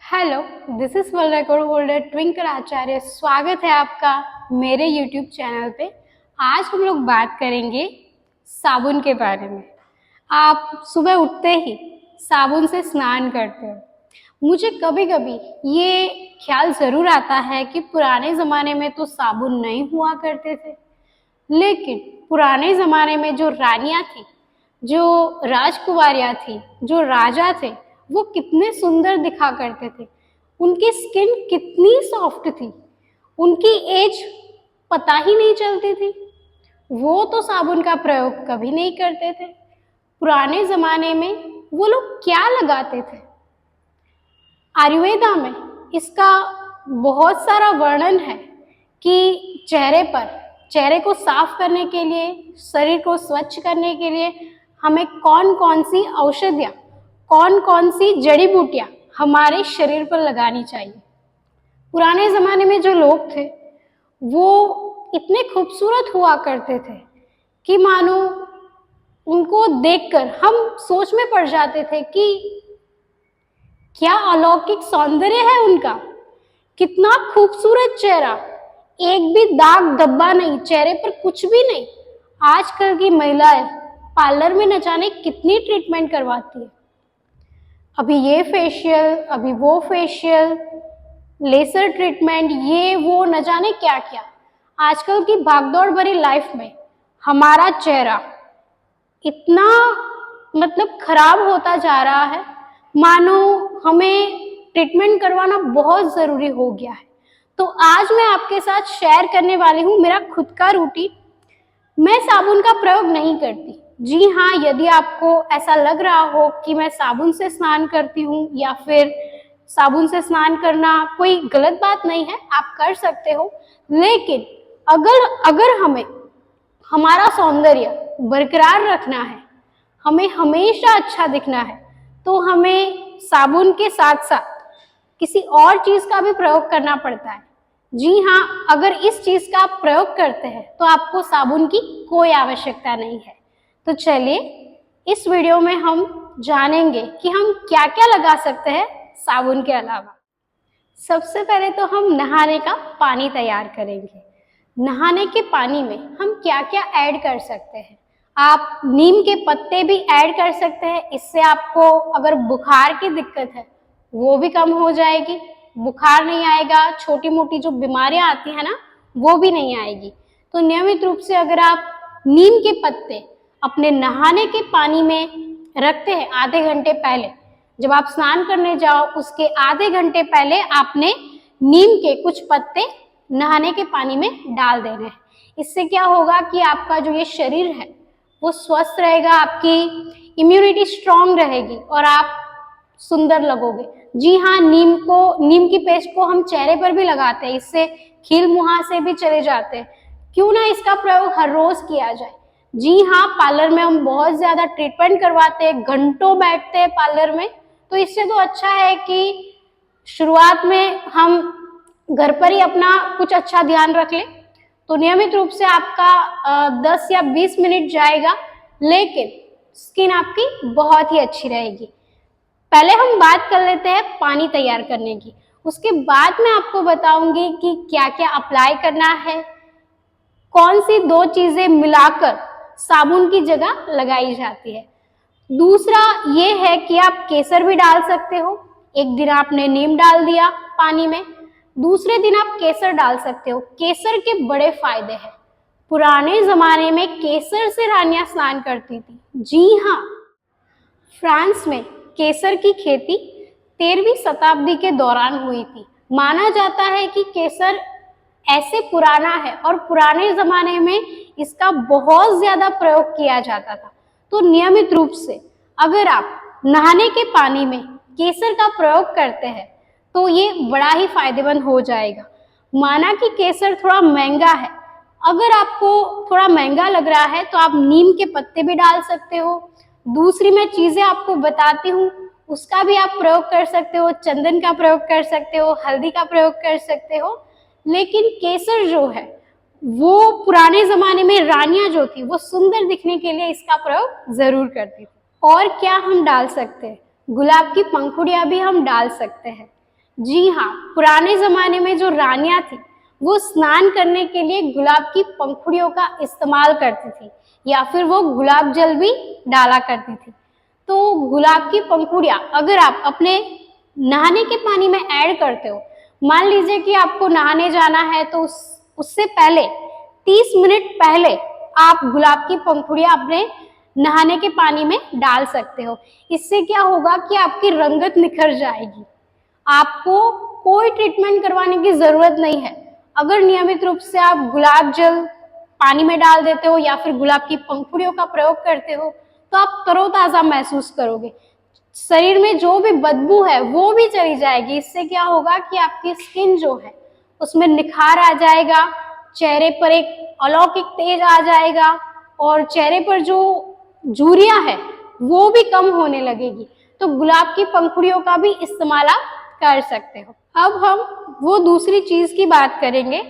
Hello, this is world record holder Twinkle Acharya. स्वागत है आपका मेरे यूट्यूब चैनल पे। आज हम लोग बात करेंगे साबुन के बारे में। आप सुबह उठते ही साबुन से स्नान करते हो। मुझे कभी कभी ये ख्याल ज़रूर आता है कि पुराने ज़माने में तो साबुन नहीं हुआ करते थे, लेकिन पुराने ज़माने में जो रानियाँ थी, जो राजकुमारियाँ थी, जो राजा थे, वो कितने सुंदर दिखा करते थे। उनकी स्किन कितनी सॉफ्ट थी, उनकी एज पता ही नहीं चलती थी। वो तो साबुन का प्रयोग कभी नहीं करते थे। पुराने ज़माने में वो लोग क्या लगाते थे? आयुर्वेदा में इसका बहुत सारा वर्णन है कि चेहरे को साफ करने के लिए, शरीर को स्वच्छ करने के लिए हमें कौन कौन सी औषधियाँ, कौन कौन सी जड़ी बूटियाँ हमारे शरीर पर लगानी चाहिए। पुराने ज़माने में जो लोग थे वो इतने खूबसूरत हुआ करते थे कि मानो उनको देखकर हम सोच में पड़ जाते थे कि क्या अलौकिक सौंदर्य है उनका, कितना खूबसूरत चेहरा, एक भी दाग धब्बा नहीं, चेहरे पर कुछ भी नहीं। आजकल की महिलाएं पार्लर में न जाने कितनी ट्रीटमेंट करवाती है, अभी ये फेशियल, अभी वो फेशियल, लेजर ट्रीटमेंट, ये वो न जाने क्या क्या। आजकल की भागदौड़ भरी लाइफ में हमारा चेहरा इतना खराब होता जा रहा है, मानो हमें ट्रीटमेंट करवाना बहुत ज़रूरी हो गया है। तो आज मैं आपके साथ शेयर करने वाली हूँ मेरा खुद का रूटीन। मैं साबुन का प्रयोग नहीं करती। जी हाँ, यदि आपको ऐसा लग रहा हो कि मैं साबुन से स्नान करती हूँ या फिर साबुन से स्नान करना कोई गलत बात नहीं है, आप कर सकते हो। लेकिन अगर हमें हमारा सौंदर्य बरकरार रखना है, हमें हमेशा अच्छा दिखना है, तो हमें साबुन के साथ साथ किसी और चीज़ का भी प्रयोग करना पड़ता है। जी हाँ, अगर इस चीज़ का आप प्रयोग करते हैं तो आपको साबुन की कोई आवश्यकता नहीं है। तो चलिए इस वीडियो में हम जानेंगे कि हम क्या क्या लगा सकते हैं साबुन के अलावा। सबसे पहले तो हम नहाने का पानी तैयार करेंगे। नहाने के पानी में हम क्या क्या ऐड कर सकते हैं? आप नीम के पत्ते भी ऐड कर सकते हैं। इससे आपको अगर बुखार की दिक्कत है वो भी कम हो जाएगी, बुखार नहीं आएगा, छोटी मोटी जो बीमारियां आती है ना वो भी नहीं आएगी। तो नियमित रूप से अगर आप नीम के पत्ते अपने नहाने के पानी में रखते हैं, आधे घंटे पहले जब आप स्नान करने जाओ उसके आधे घंटे पहले आपने नीम के कुछ पत्ते नहाने के पानी में डाल देने हैं। इससे क्या होगा कि आपका जो ये शरीर है वो स्वस्थ रहेगा, आपकी इम्यूनिटी स्ट्रांग रहेगी और आप सुंदर लगोगे। जी हाँ, नीम की पेस्ट को हम चेहरे पर भी लगाते हैं, इससे खील मुहासे भी चले जाते हैं। क्यों ना इसका प्रयोग हर रोज किया जाए। जी हाँ, पार्लर में हम बहुत ज्यादा ट्रीटमेंट करवाते हैं, घंटों बैठते हैं पार्लर में, तो इससे तो अच्छा है कि शुरुआत में हम घर पर ही अपना कुछ अच्छा ध्यान रख लें। तो नियमित रूप से आपका 10 या 20 मिनट जाएगा, लेकिन स्किन आपकी बहुत ही अच्छी रहेगी। पहले हम बात कर लेते हैं पानी तैयार करने की, उसके बाद मैं आपको बताऊंगी कि क्या क्या अप्लाई करना है, कौन सी दो चीजें मिलाकर साबुन की जगह लगाई जाती है। दूसरा ये है कि आप केसर भी डाल सकते हो। एक दिन आपने नीम डाल दिया पानी में, दूसरे दिन आप केसर डाल सकते हो। केसर के बड़े फायदे हैं। पुराने जमाने में केसर से रानियां स्नान करती थी। जी हाँ, फ्रांस में केसर की खेती 13वीं शताब्दी के दौरान हुई थी। माना जाता है कि केसर ऐसे पुराना है और पुराने जमाने में इसका बहुत ज्यादा प्रयोग किया जाता था। तो नियमित रूप से अगर आप नहाने के पानी में केसर का प्रयोग करते हैं तो ये बड़ा ही फायदेमंद हो जाएगा। माना कि केसर थोड़ा महंगा है, अगर आपको थोड़ा महंगा लग रहा है तो आप नीम के पत्ते भी डाल सकते हो। दूसरी मैं चीजें आपको बताती हूँ, उसका भी आप प्रयोग कर सकते हो। चंदन का प्रयोग कर सकते हो, हल्दी का प्रयोग कर सकते हो। लेकिन केसर जो है वो पुराने जमाने में रानियां जो थी वो सुंदर दिखने के लिए इसका प्रयोग जरूर करती थी। और क्या हम डाल सकते हैं? गुलाब की पंखुड़ियां भी हम डाल सकते हैं। जी हाँ, पुराने जमाने में जो रानियां थी वो स्नान करने के लिए गुलाब की पंखुड़ियों का इस्तेमाल करती थी या फिर वो गुलाब जल भी डाला करती थी। तो गुलाब की पंखुड़ियां अगर आप अपने नहाने के पानी में ऐड करते हो, मान लीजिए कि आपको नहाने जाना है तो उससे पहले 30 मिनट पहले आप गुलाब की पंखुड़ियां अपने नहाने के पानी में डाल सकते हो। इससे क्या होगा कि आपकी रंगत निखर जाएगी। आपको कोई ट्रीटमेंट करवाने की जरूरत नहीं है। अगर नियमित रूप से आप गुलाब जल पानी में डाल देते हो या फिर गुलाब की पंखुड़ियों का प्रयोग करते हो तो आप तरोताजा महसूस करोगे। शरीर में जो भी बदबू है वो भी चली जाएगी। इससे क्या होगा कि आपकी स्किन जो है उसमें निखार आ जाएगा, चेहरे पर एक अलौकिक तेज आ जाएगा और चेहरे पर जो झुर्रियां है वो भी कम होने लगेगी। तो गुलाब की पंखुड़ियों का भी इस्तेमाल आप कर सकते हो। अब हम वो दूसरी चीज की बात करेंगे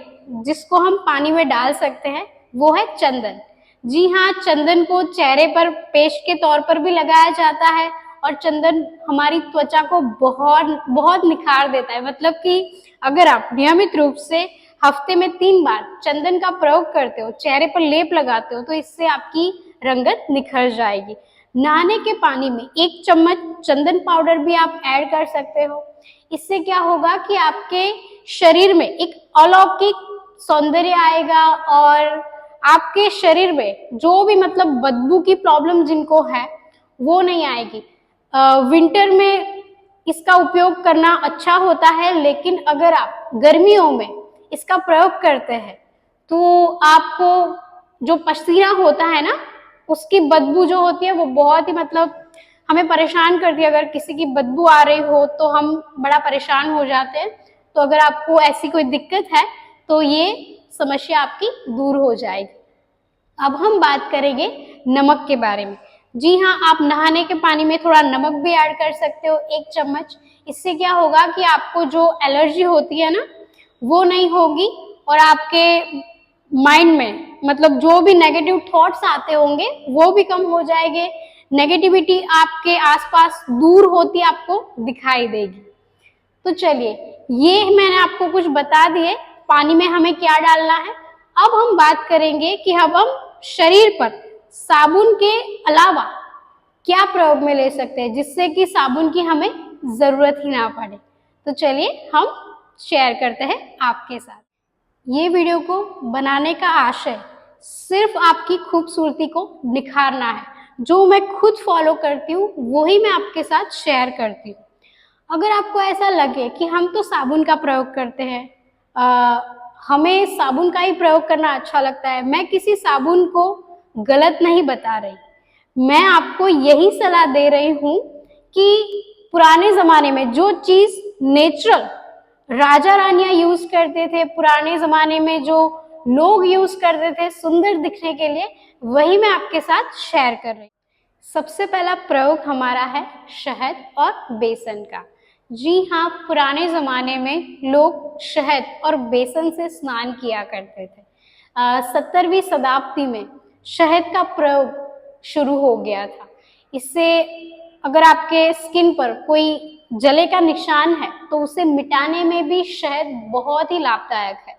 जिसको हम पानी में डाल सकते हैं, वो है चंदन। जी हाँ, चंदन को चेहरे पर पेस्ट के तौर पर भी लगाया जाता है और चंदन हमारी त्वचा को बहुत बहुत निखार देता है। मतलब कि अगर आप नियमित रूप से हफ्ते में 3 बार चंदन का प्रयोग करते हो, चेहरे पर लेप लगाते हो, तो इससे आपकी रंगत निखर जाएगी। नहाने के पानी में 1 चम्मच चंदन पाउडर भी आप ऐड कर सकते हो। इससे क्या होगा कि आपके शरीर में एक अलौकिक सौंदर्य आएगा और आपके शरीर में जो भी मतलब बदबू की प्रॉब्लम जिनको है वो नहीं आएगी। विंटर में इसका उपयोग करना अच्छा होता है, लेकिन अगर आप गर्मियों में इसका प्रयोग करते हैं तो आपको जो पसीना होता है ना उसकी बदबू जो होती है वो बहुत ही मतलब हमें परेशान करती है। अगर किसी की बदबू आ रही हो तो हम बड़ा परेशान हो जाते हैं। तो अगर आपको ऐसी कोई दिक्कत है तो ये समस्या आपकी दूर हो जाएगी। अब हम बात करेंगे नमक के बारे में। जी हाँ, आप नहाने के पानी में थोड़ा नमक भी ऐड कर सकते हो, 1 चम्मच। इससे क्या होगा कि आपको जो एलर्जी होती है ना वो नहीं होगी और आपके माइंड में मतलब जो भी नेगेटिव थॉट्स आते होंगे वो भी कम हो जाएंगे। नेगेटिविटी आपके आसपास दूर होती आपको दिखाई देगी। तो चलिए, ये मैंने आपको कुछ बता दिए पानी में हमें क्या डालना है। अब हम बात करेंगे कि अब हम शरीर पर साबुन के अलावा क्या प्रयोग में ले सकते हैं जिससे कि साबुन की हमें जरूरत ही ना पड़े। तो चलिए हम शेयर करते हैं आपके साथ। ये वीडियो को बनाने का आशय सिर्फ आपकी खूबसूरती को निखारना है। जो मैं खुद फॉलो करती हूँ वही मैं आपके साथ शेयर करती हूँ। अगर आपको ऐसा लगे कि हम तो साबुन का प्रयोग करते हैं, हमें साबुन का ही प्रयोग करना अच्छा लगता है, मैं किसी साबुन को गलत नहीं बता रही। मैं आपको यही सलाह दे रही हूँ कि पुराने जमाने में जो चीज नेचुरल राजा रानियां यूज करते थे, पुराने जमाने में जो लोग यूज करते थे सुंदर दिखने के लिए, वही मैं आपके साथ शेयर कर रही हूँ। सबसे पहला प्रयोग हमारा है शहद और बेसन का। जी हाँ, पुराने जमाने में लोग शहद और बेसन से स्नान किया करते थे। 17वीं शताब्दी में शहद का प्रयोग शुरू हो गया था। इससे अगर आपके स्किन पर कोई जले का निशान है तो उसे मिटाने में भी शहद बहुत ही लाभदायक है।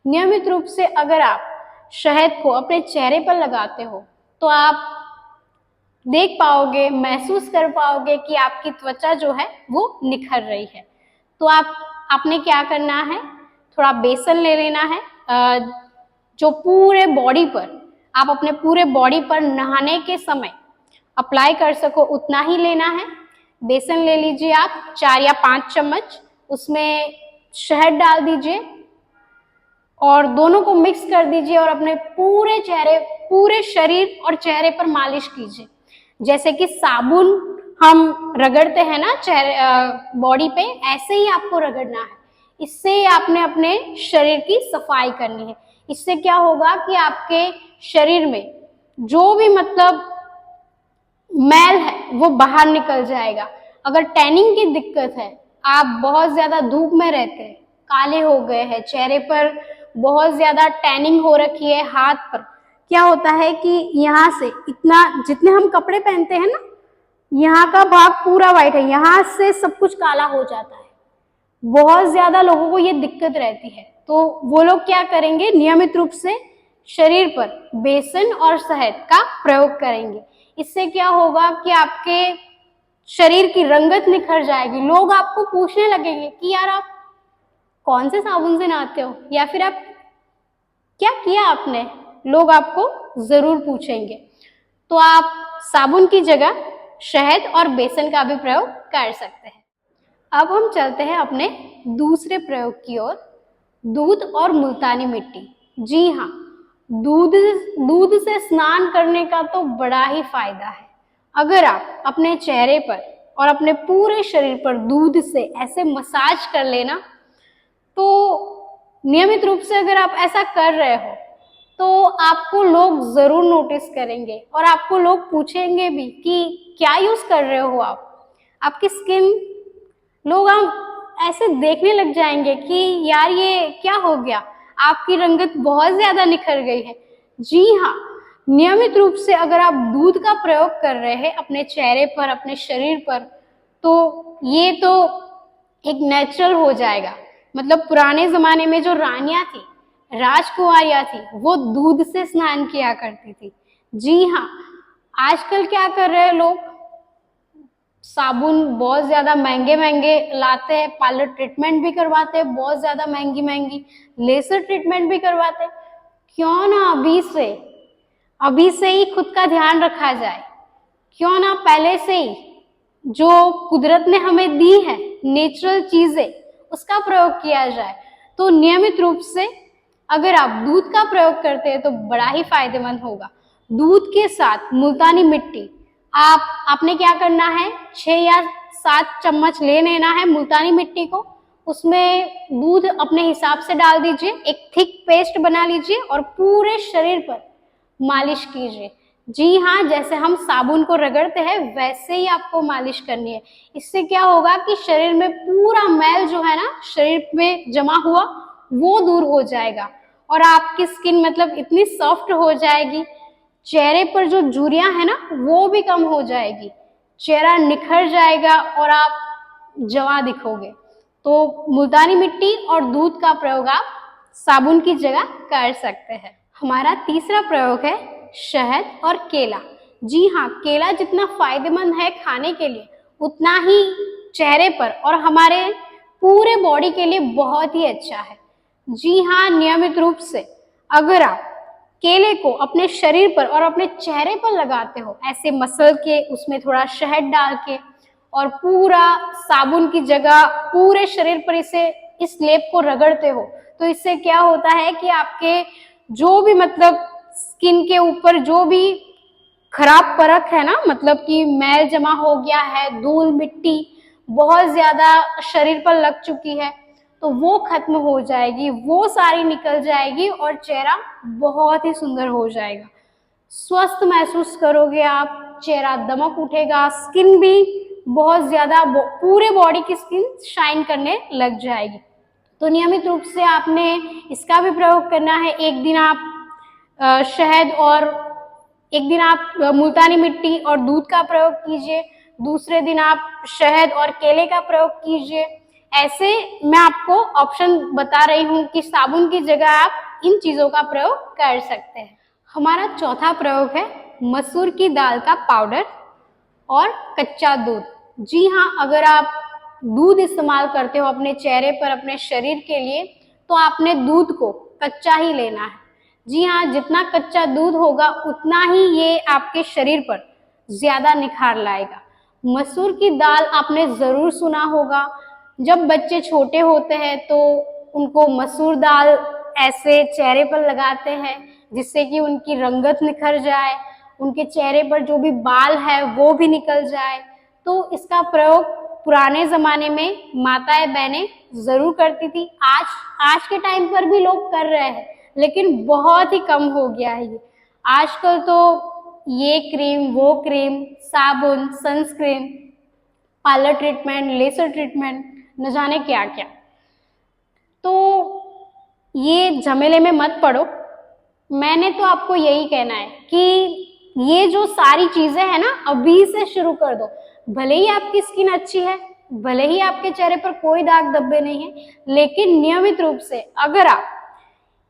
नियमित रूप से अगर आप शहद को अपने चेहरे पर लगाते हो तो आप देख पाओगे, महसूस कर पाओगे कि आपकी त्वचा जो है वो निखर रही है। तो आपने क्या करना है, थोड़ा बेसन ले लेना है, जो पूरे बॉडी पर आप अपने पूरे बॉडी पर नहाने के समय अप्लाई कर सको उतना ही लेना है। बेसन ले लीजिए आप 4 या 5 चम्मच, उसमें शहद डाल दीजिए और दोनों को मिक्स कर दीजिए और अपने पूरे चेहरे, पूरे शरीर और चेहरे पर मालिश कीजिए। जैसे कि साबुन हम रगड़ते हैं ना चेहरे बॉडी पे, ऐसे ही आपको रगड़ना है। इससे आपने अपने शरीर की सफाई करनी है। इससे क्या होगा कि आपके शरीर में जो भी मतलब मैल है वो बाहर निकल जाएगा। अगर टैनिंग की दिक्कत है, आप बहुत ज्यादा धूप में रहते हैं, काले हो गए हैं, चेहरे पर बहुत ज्यादा टैनिंग हो रखी है, हाथ पर क्या होता है कि यहाँ से इतना जितने हम कपड़े पहनते हैं ना, यहाँ का भाग पूरा व्हाइट है, यहाँ से सब कुछ काला हो जाता है। बहुत ज्यादा लोगों को ये दिक्कत रहती है, तो वो लोग क्या करेंगे, नियमित रूप से शरीर पर बेसन और शहद का प्रयोग करेंगे। इससे क्या होगा कि आपके शरीर की रंगत निखर जाएगी। लोग आपको पूछने लगेंगे कि यार आप कौन से साबुन से नहाते हो, या फिर आप क्या किया आपने, लोग आपको जरूर पूछेंगे। तो आप साबुन की जगह शहद और बेसन का भी प्रयोग कर सकते हैं। अब हम चलते हैं अपने दूसरे प्रयोग की ओर, दूध और मुल्तानी मिट्टी। जी हाँ, दूध दूध से स्नान करने का तो बड़ा ही फायदा है। अगर आप अपने चेहरे पर और अपने पूरे शरीर पर दूध से ऐसे मसाज कर लेना, तो नियमित रूप से अगर आप ऐसा कर रहे हो तो आपको लोग जरूर नोटिस करेंगे और आपको लोग पूछेंगे भी कि क्या यूज कर रहे हो आप, आपकी स्किन, लोग आप ऐसे देखने लग जाएंगे कि यार ये क्या हो गया, आपकी रंगत बहुत ज्यादा निखर गई है। जी हाँ, नियमित रूप से अगर आप दूध का प्रयोग कर रहे हैं अपने चेहरे पर, अपने शरीर पर, तो ये तो एक नेचुरल हो जाएगा। मतलब पुराने जमाने में जो रानियां थी, राजकुमारियां थी, वो दूध से स्नान किया करती थी। जी हाँ, आजकल क्या कर रहे हैं लोग, साबुन बहुत ज्यादा महंगे महंगे लाते हैं, पार्लर ट्रीटमेंट भी करवाते हैं बहुत ज्यादा महंगी महंगी, लेजर ट्रीटमेंट भी करवाते हैं। क्यों ना अभी से ही खुद का ध्यान रखा जाए, क्यों ना पहले से ही जो कुदरत ने हमें दी है नेचुरल चीजें, उसका प्रयोग किया जाए। तो नियमित रूप से अगर आप दूध का प्रयोग करते हैं तो बड़ा ही फायदेमंद होगा। दूध के साथ मुल्तानी मिट्टी, आपने क्या करना है, 6 या 7 चम्मच ले लेना है मुल्तानी मिट्टी को, उसमें दूध अपने हिसाब से डाल दीजिए, एक थिक पेस्ट बना लीजिए और पूरे शरीर पर मालिश कीजिए। जी हाँ, जैसे हम साबुन को रगड़ते हैं वैसे ही आपको मालिश करनी है। इससे क्या होगा कि शरीर में पूरा मैल जो है ना शरीर में जमा हुआ वो दूर हो जाएगा और आपकी स्किन मतलब इतनी सॉफ्ट हो जाएगी, चेहरे पर जो झुर्रियां है ना वो भी कम हो जाएगी, चेहरा निखर जाएगा और आप जवां दिखोगे। तो मुल्तानी मिट्टी और दूध का प्रयोग आप साबुन की जगह कर सकते हैं। हमारा तीसरा प्रयोग है शहद और केला। जी हाँ, केला जितना फायदेमंद है खाने के लिए, उतना ही चेहरे पर और हमारे पूरे बॉडी के लिए बहुत ही अच्छा है। जी हाँ, नियमित रूप से अगर आप केले को अपने शरीर पर और अपने चेहरे पर लगाते हो, ऐसे मसल के उसमें थोड़ा शहद डाल के और पूरा साबुन की जगह पूरे शरीर पर इस लेप को रगड़ते हो, तो इससे क्या होता है कि आपके जो भी मतलब स्किन के ऊपर जो भी खराब परख है ना, मतलब कि मैल जमा हो गया है, धूल मिट्टी बहुत ज्यादा शरीर पर लग चुकी है, तो वो खत्म हो जाएगी, वो सारी निकल जाएगी और चेहरा बहुत ही सुंदर हो जाएगा, स्वस्थ महसूस करोगे आप, चेहरा दमक उठेगा, स्किन भी बहुत ज्यादा पूरे बॉडी की स्किन शाइन करने लग जाएगी। तो नियमित रूप से आपने इसका भी प्रयोग करना है। एक दिन आप शहद और एक दिन आप मुल्तानी मिट्टी और दूध का प्रयोग कीजिए, दूसरे दिन आप शहद और केले का प्रयोग कीजिए। ऐसे मैं आपको ऑप्शन बता रही हूँ कि साबुन की जगह आप इन चीजों का प्रयोग कर सकते हैं। हमारा चौथा प्रयोग है मसूर की दाल का पाउडर और कच्चा दूध। जी हाँ, अगर आप दूध इस्तेमाल करते हो अपने चेहरे पर, अपने शरीर के लिए, तो आपने दूध को कच्चा ही लेना है। जी हाँ, जितना कच्चा दूध होगा उतना ही ये आपके शरीर पर ज्यादा निखार लाएगा। मसूर की दाल आपने जरूर सुना होगा, जब बच्चे छोटे होते हैं तो उनको मसूर दाल ऐसे चेहरे पर लगाते हैं जिससे कि उनकी रंगत निखर जाए, उनके चेहरे पर जो भी बाल है वो भी निकल जाए। तो इसका प्रयोग पुराने जमाने में माताएं बहनें जरूर करती थी। आज के टाइम पर भी लोग कर रहे हैं, लेकिन बहुत ही कम हो गया है ये। आजकल तो ये क्रीम वो क्रीम, साबुन, sunscreen, parlour treatment, laser treatment, न जाने क्या क्या। तो ये झमेले में मत पड़ो। मैंने तो आपको यही कहना है कि ये जो सारी चीजें हैं ना, अभी से शुरू कर दो। भले ही आपकी स्किन अच्छी है, भले ही आपके चेहरे पर कोई दाग धब्बे नहीं है, लेकिन नियमित रूप से अगर आप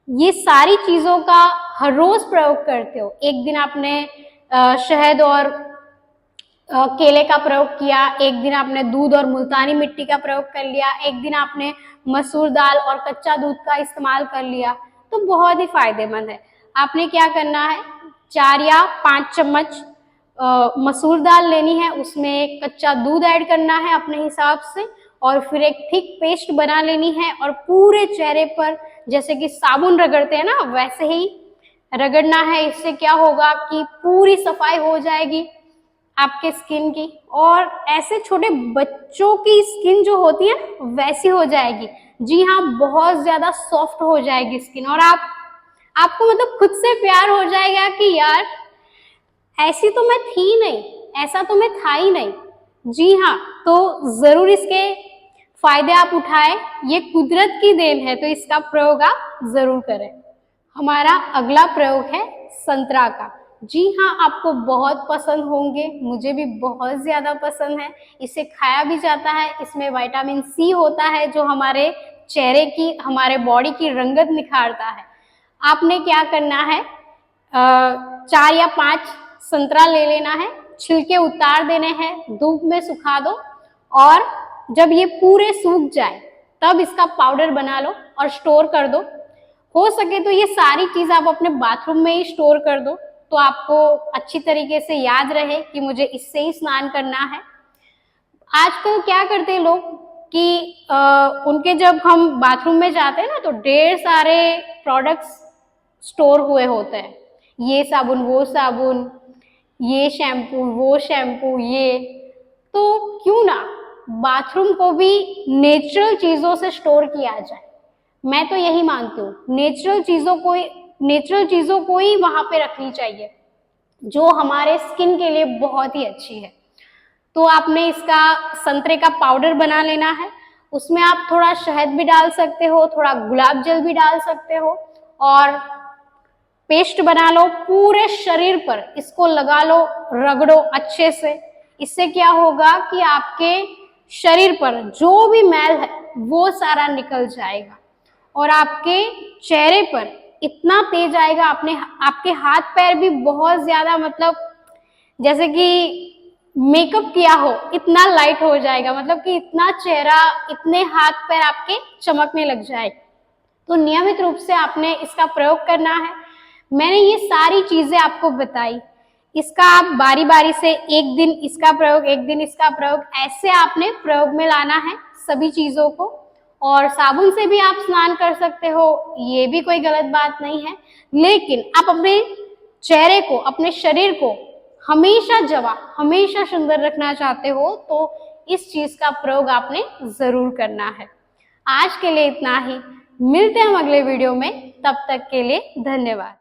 ये सारी चीजों का हर रोज प्रयोग करते हो, एक दिन आपने शहद और केले का प्रयोग किया, एक दिन आपने दूध और मुल्तानी मिट्टी का प्रयोग कर लिया, एक दिन आपने मसूर दाल और कच्चा दूध का इस्तेमाल कर लिया, तो बहुत ही फायदेमंद है। आपने क्या करना है, 4 या 5 चम्मच मसूर दाल लेनी है, उसमें कच्चा दूध ऐड करना है अपने हिसाब से, और फिर एक थिक पेस्ट बना लेनी है और पूरे चेहरे पर जैसे कि साबुन रगड़ते हैं ना, वैसे ही रगड़ना है। इससे क्या होगा कि पूरी सफाई हो जाएगी आपके स्किन की, और ऐसे छोटे बच्चों की स्किन जो होती है वैसी हो जाएगी। जी हाँ, बहुत ज्यादा सॉफ्ट हो जाएगी स्किन, और आपको मतलब खुद से प्यार हो जाएगा कि यार ऐसी तो मैं थी नहीं, ऐसा तो मैं था ही नहीं। जी हाँ, तो जरूर इसके फायदे आप उठाएं, ये कुदरत की देन है, तो इसका प्रयोग आप जरूर करें। हमारा अगला प्रयोग है संतरा का। जी हाँ, आपको बहुत पसंद होंगे, मुझे भी बहुत ज्यादा पसंद है। इसे खाया भी जाता है, इसमें विटामिन सी होता है जो हमारे चेहरे की, हमारे बॉडी की रंगत निखारता है। आपने क्या करना है, 4 या 5 संतरा ले लेना है, छिलके उतार देने हैं, धूप में सुखा दो, और जब ये पूरे सूख जाए तब इसका पाउडर बना लो और स्टोर कर दो। हो सके तो ये सारी चीज आप अपने बाथरूम में ही स्टोर कर दो, तो आपको अच्छी तरीके से याद रहे कि मुझे इससे ही स्नान करना है। आजकल क्या करते हैं लोग कि उनके जब हम बाथरूम में जाते हैं ना, तो ढेर सारे प्रोडक्ट्स स्टोर हुए होते हैं, ये साबुन वो साबुन, ये शैम्पू वो शैम्पू, ये तो क्यों ना बाथरूम को भी नेचुरल चीजों से स्टोर किया जाए। मैं तो यही मानती हूँ, नेचुरल चीजों को ही वहां पे रखनी चाहिए जो हमारे स्किन के लिए बहुत ही अच्छी है। तो आपने इसका संतरे का पाउडर बना लेना है, उसमें आप थोड़ा शहद भी डाल सकते हो, थोड़ा गुलाब जल भी डाल सकते हो, और पेस्ट बना लो, पूरे शरीर पर इसको लगा लो, रगड़ो अच्छे से। इससे क्या होगा कि आपके शरीर पर जो भी मैल है वो सारा निकल जाएगा, और आपके चेहरे पर इतना तेज आएगा, आपके हाथ पैर भी बहुत ज्यादा, मतलब जैसे कि मेकअप किया हो इतना लाइट हो जाएगा, मतलब कि इतना चेहरा, इतने हाथ पैर आपके चमकने लग जाए। तो नियमित रूप से आपने इसका प्रयोग करना है। मैंने ये सारी चीजें आपको बताई, इसका आप बारी बारी से एक दिन इसका प्रयोग, एक दिन इसका प्रयोग, ऐसे आपने प्रयोग में लाना है सभी चीजों को। और साबुन से भी आप स्नान कर सकते हो, ये भी कोई गलत बात नहीं है, लेकिन आप अपने चेहरे को, अपने शरीर को हमेशा हमेशा सुंदर रखना चाहते हो, तो इस चीज का प्रयोग आपने जरूर करना है। आज के लिए इतना ही, मिलते हैं हम अगले वीडियो में, तब तक के लिए धन्यवाद।